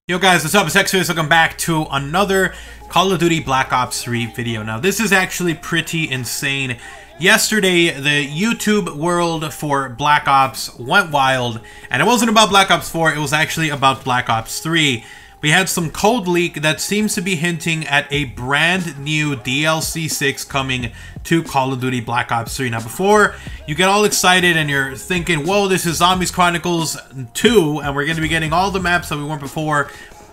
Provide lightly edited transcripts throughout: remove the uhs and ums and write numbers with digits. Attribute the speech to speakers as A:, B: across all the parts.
A: Yo guys, what's up? It's X-Face. Welcome back to another Call of Duty Black Ops 3 video. Now this is actually pretty insane. Yesterday, the YouTube world for Black Ops went wild, and it wasn't about Black Ops 4, it was actually about Black Ops 3. We had some code leak that seems to be hinting at a brand new DLC 6 coming to Call of Duty Black Ops 3. Now before you get all excited and you're thinking, whoa, this is Zombies Chronicles 2 and we're going to be getting all the maps that we weren't before,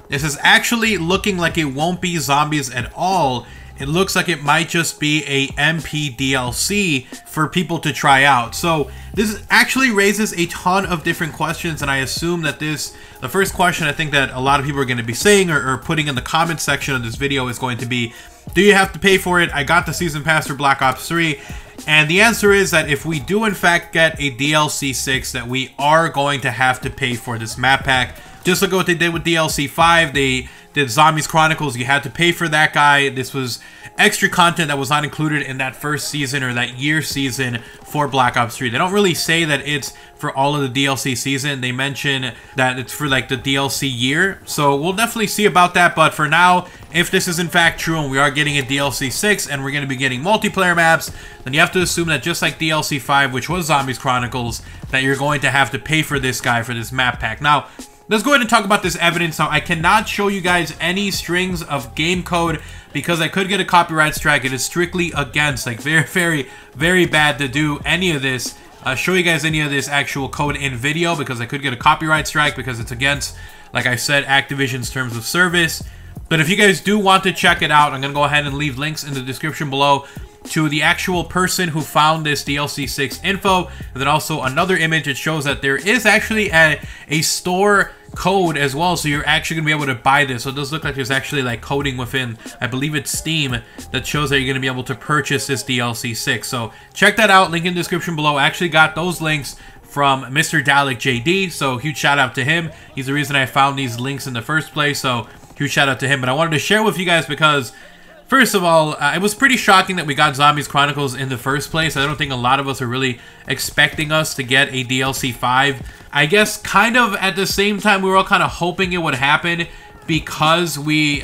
A: this is actually looking like it won't be zombies at all. It looks like it might just be a MP DLC for people to try out. So this actually raises a ton of different questions, and I assume that the first question I think that a lot of people are going to be saying or putting in the comment section of this video is going to be, do you have to pay for it? I got the Season Pass for Black Ops 3. And the answer is that if we do in fact get a DLC 6, that we are going to have to pay for this map pack. Just like what they did with DLC 5, they did Zombies Chronicles, you had to pay for that guy. This was extra content that was not included in that first season or that year season for Black Ops 3. They don't really say that it's for all of the DLC season. They mention that it's for like the DLC year. So we'll definitely see about that. But for now, if this is in fact true and we are getting a DLC 6 and we're going to be getting multiplayer maps, then you have to assume that just like DLC 5, which was Zombies Chronicles, that you're going to have to pay for this guy for this map pack. Now, let's go ahead and talk about this evidence. Now, I cannot show you guys any strings of game code because I could get a copyright strike. It is strictly against, like, very bad to do any of this. Show you guys any of this actual code in video because I could get a copyright strike because it's against, like I said, Activision's terms of service. But if you guys do want to check it out, I'm going to go ahead and leave links in the description below to the actual person who found this DLC 6 info, and then also another image that shows that there is actually a store code as well, so you're actually gonna be able to buy this. So it does look like there's actually like coding within, I believe it's Steam, that shows that you're gonna be able to purchase this DLC 6. So check that out, link in the description below. I actually got those links from Mr. Dalek JD, so huge shout out to him. He's the reason I found these links in the first place, so huge shout out to him. But I wanted to share with you guys because first of all, it was pretty shocking that we got Zombies Chronicles in the first place. I don't think a lot of us are really expecting us to get a DLC 5. I guess kind of at the same time, we were all kind of hoping it would happen because we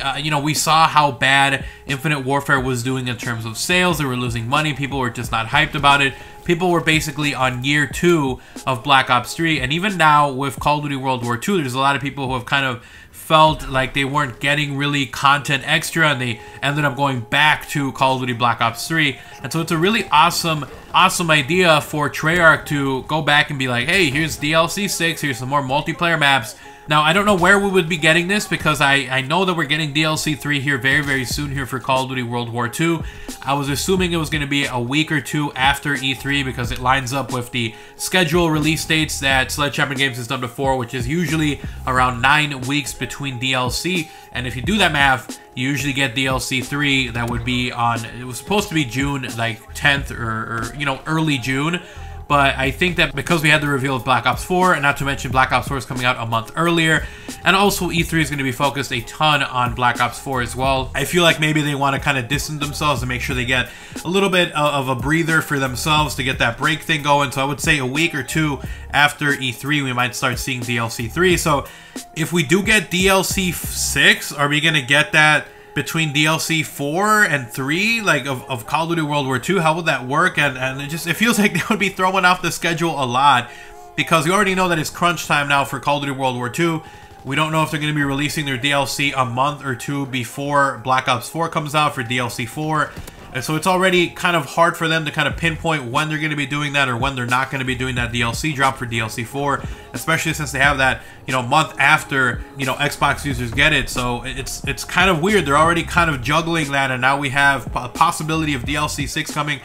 A: saw how bad Infinite Warfare was doing in terms of sales. They were losing money. People were just not hyped about it. People were basically on year 2 of Black Ops 3. And even now with Call of Duty World War II, there's a lot of people who have kind of felt like they weren't getting really content extra, and they ended up going back to Call of Duty Black Ops 3. And so it's a really awesome idea for Treyarch to go back and be like, hey, here's DLC 6, here's some more multiplayer maps. Now, I don't know where we would be getting this because I know that we're getting DLC 3 here very soon here for Call of Duty World War II. I was assuming it was going to be a week or two after E3 because it lines up with the schedule release dates that Sledgehammer Games has done before, which is usually around 9 weeks between DLC. And if you do that math, you usually get DLC 3 that would be on, it was supposed to be June like 10th or you know, early June. But I think that because we had the reveal of Black Ops 4, and not to mention Black Ops 4 is coming out a month earlier, and also E3 is going to be focused a ton on Black Ops 4 as well, I feel like maybe they want to kind of distance themselves and make sure they get a little bit of a breather for themselves to get that break thing going. So I would say a week or two after E3, we might start seeing DLC 3. So if we do get DLC 6, are we going to get that between DLC 4 and 3, like of Call of Duty World War II? How would that work? And it feels like they would be throwing off the schedule a lot because we already know that it's crunch time now for Call of Duty World War II. We don't know if they're going to be releasing their DLC a month or two before Black Ops 4 comes out for DLC 4. And so it's already kind of hard for them to kind of pinpoint when they're going to be doing that or when they're not going to be doing that DLC drop for DLC 4, especially since they have that, you know, month after, you know, Xbox users get it. So it's kind of weird. They're already kind of juggling that, and now we have a possibility of DLC 6 coming.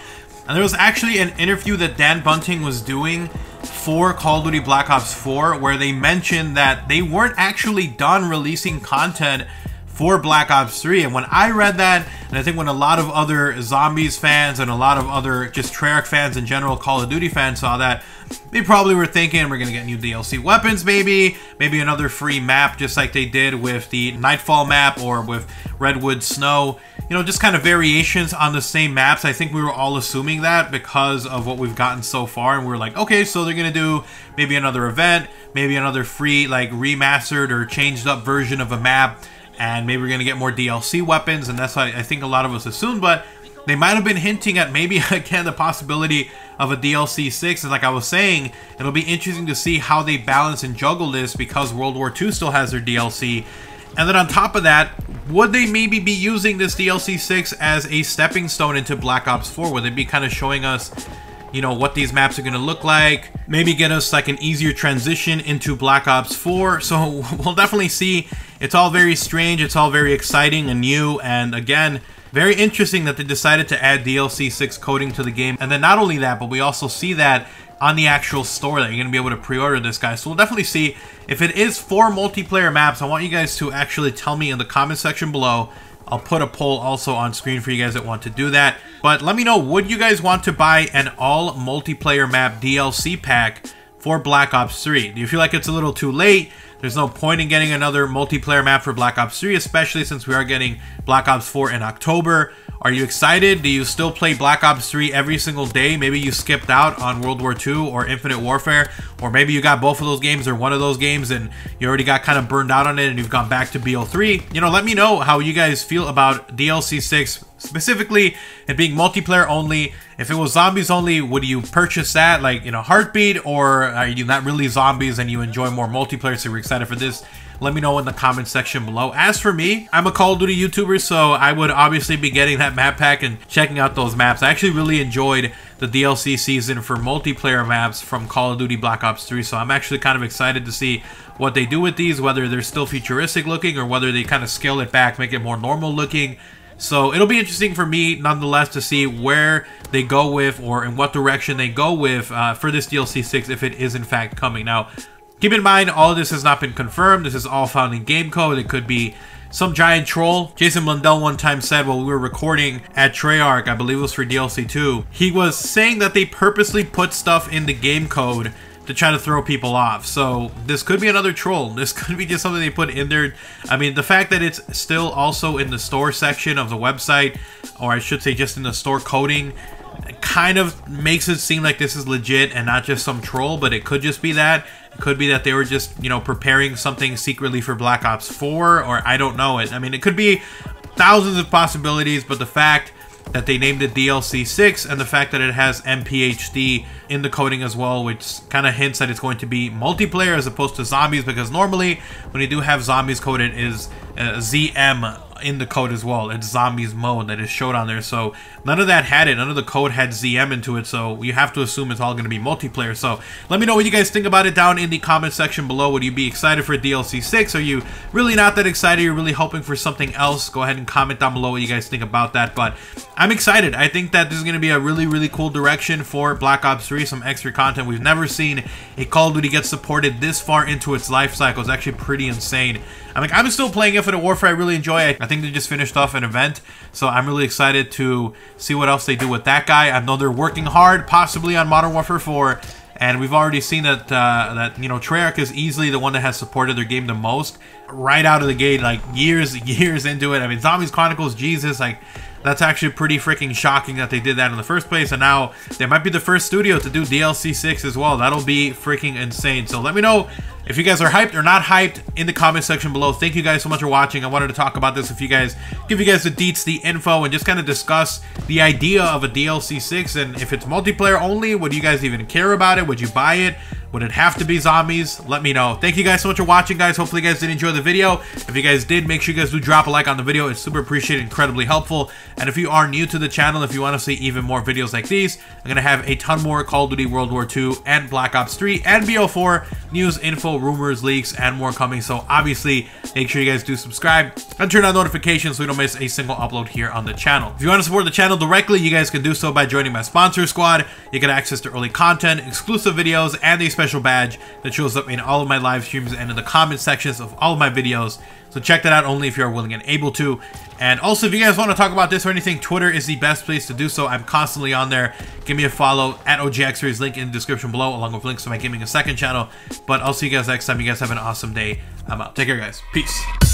A: And there was actually an interview that Dan Bunting was doing for Call of Duty Black Ops 4 where they mentioned that they weren't actually done releasing content for Black Ops 3. And when I read that, and I think when a lot of other Zombies fans and a lot of other just Treyarch fans in general, Call of Duty fans saw that, they probably were thinking we're going to get new DLC weapons maybe another free map just like they did with the Nightfall map or with Redwood Snow. you know, just kind of variations on the same maps. I think we were all assuming that because of what we've gotten so far, and we were like, okay, so they're gonna do maybe another event, maybe another free, like, remastered or changed up version of a map, and maybe we're gonna get more DLC weapons, and that's what I think a lot of us assumed. But they might have been hinting at maybe, again, the possibility of a DLC 6. And like I was saying, it'll be interesting to see how they balance and juggle this, because World War II still has their DLC. And then on top of that, would they maybe be using this DLC 6 as a stepping stone into Black Ops 4? Would they be kind of showing us, you know, what these maps are going to look like? Maybe get us like an easier transition into Black Ops 4. So we'll definitely see. It's all very strange. It's all very exciting and new. And again, very interesting that they decided to add DLC 6 coding to the game. And then not only that, but we also see that on the actual store that you're going to be able to pre-order this, guy. So we'll definitely see. If it is 4 multiplayer maps, I want you guys to actually tell me in the comment section below. I'll put a poll also on screen for you guys that want to do that. But let me know, would you guys want to buy an all multiplayer map DLC pack for Black Ops 3? Do you feel like it's a little too late? There's no point in getting another multiplayer map for Black Ops 3, especially since we are getting Black Ops 4 in October. Are you excited? Do you still play Black Ops 3 every single day? Maybe you skipped out on World War II or Infinite Warfare, or maybe you got both of those games or one of those games and you already got kind of burned out on it and you've gone back to BO3. You know, let me know how you guys feel about DLC 6, specifically it being multiplayer only. If it was zombies only, would you purchase that like in a heartbeat, or are you not really zombies and you enjoy more multiplayer, so you're excited for this? Let me know in the comment section below. As for me, I'm a Call of Duty YouTuber, so I would obviously be getting that map pack and checking out those maps. I actually really enjoyed the DLC season for multiplayer maps from Call of Duty Black Ops 3, so I'm actually kind of excited to see what they do with these, whether they're still futuristic looking or whether they kind of scale it back, make it more normal looking. So it'll be interesting for me, nonetheless, to see where they go with, or in what direction they go with for this DLC 6, if it is in fact coming. Now, keep in mind, all of this has not been confirmed. This is all found in game code. It could be some giant troll. Jason Blundell one time said while we were recording at Treyarch, I believe it was for DLC 2, he was saying that they purposely put stuff in the game code to try to throw people off. So this could be another troll. This could be just something they put in there. I mean, the fact that it's still also in the store section of the website, or I should say just in the store coding, kind of makes it seem like this is legit and not just some troll. But it could just be that. It could be that they were just, you know, preparing something secretly for Black Ops 4, or I don't know it. I mean, it could be thousands of possibilities, but the fact that they named it DLC 6 and the fact that it has MPHD in the coding as well, which kind of hints that it's going to be multiplayer as opposed to zombies, because normally when you do have zombies coded, it is ZM in the code as well. It's zombies mode that is showed on there. So none of that had it. None of the code had ZM into it. So you have to assume it's all going to be multiplayer. So let me know what you guys think about it down in the comment section below. Would you be excited for DLC 6? Are you really not that excited? You're really hoping for something else? Go ahead and comment down below what you guys think about that. But I'm excited. I think that this is going to be a really, really cool direction for Black Ops 3. Some extra content. We've never seen a Call of Duty get supported this far into its life cycle. It's actually pretty insane. I mean, I'm still playing Infinite Warfare. I really enjoy it. I think they just finished off an event, so I'm really excited to see what else they do with that guy. I know they're working hard, possibly on Modern Warfare 4, and we've already seen that you know, Treyarch is easily the one that has supported their game the most right out of the gate, like years into it. I mean, Zombies Chronicles, Jesus, like that's actually pretty freaking shocking that they did that in the first place, and now they might be the first studio to do DLC 6 as well. That'll be freaking insane. So let me know if you guys are hyped or not hyped in the comment section below. Thank you guys so much for watching. I wanted to talk about this with you guys, give you guys the deets, the info, and just kind of discuss the idea of a DLC 6. And if it's multiplayer only, would you guys even care about it? Would you buy it? Would it have to be zombies? Let me know. Thank you guys so much for watching, guys. Hopefully you guys did enjoy the video. If you guys did, make sure you guys do drop a like on the video. It's super appreciated, incredibly helpful. And if you are new to the channel, if you want to see even more videos like these, I'm going to have a ton more Call of Duty World War II and Black Ops 3 and BO4 news, info, rumors, leaks, and more coming. So obviously, make sure you guys do subscribe and turn on notifications so you don't miss a single upload here on the channel. If you want to support the channel directly, you guys can do so by joining my sponsor squad. You get access to early content, exclusive videos, and a special badge that shows up in all of my live streams and in the comment sections of all of my videos. So check that out only if you're willing and able to. And also, if you guys want to talk about this or anything, Twitter is the best place to do so. I'm constantly on there. Give me a follow at OGXeries, link in the description below, along with links to my Gaming a Second channel. But I'll see you guys next time. You guys have an awesome day. I'm out. Take care, guys. Peace.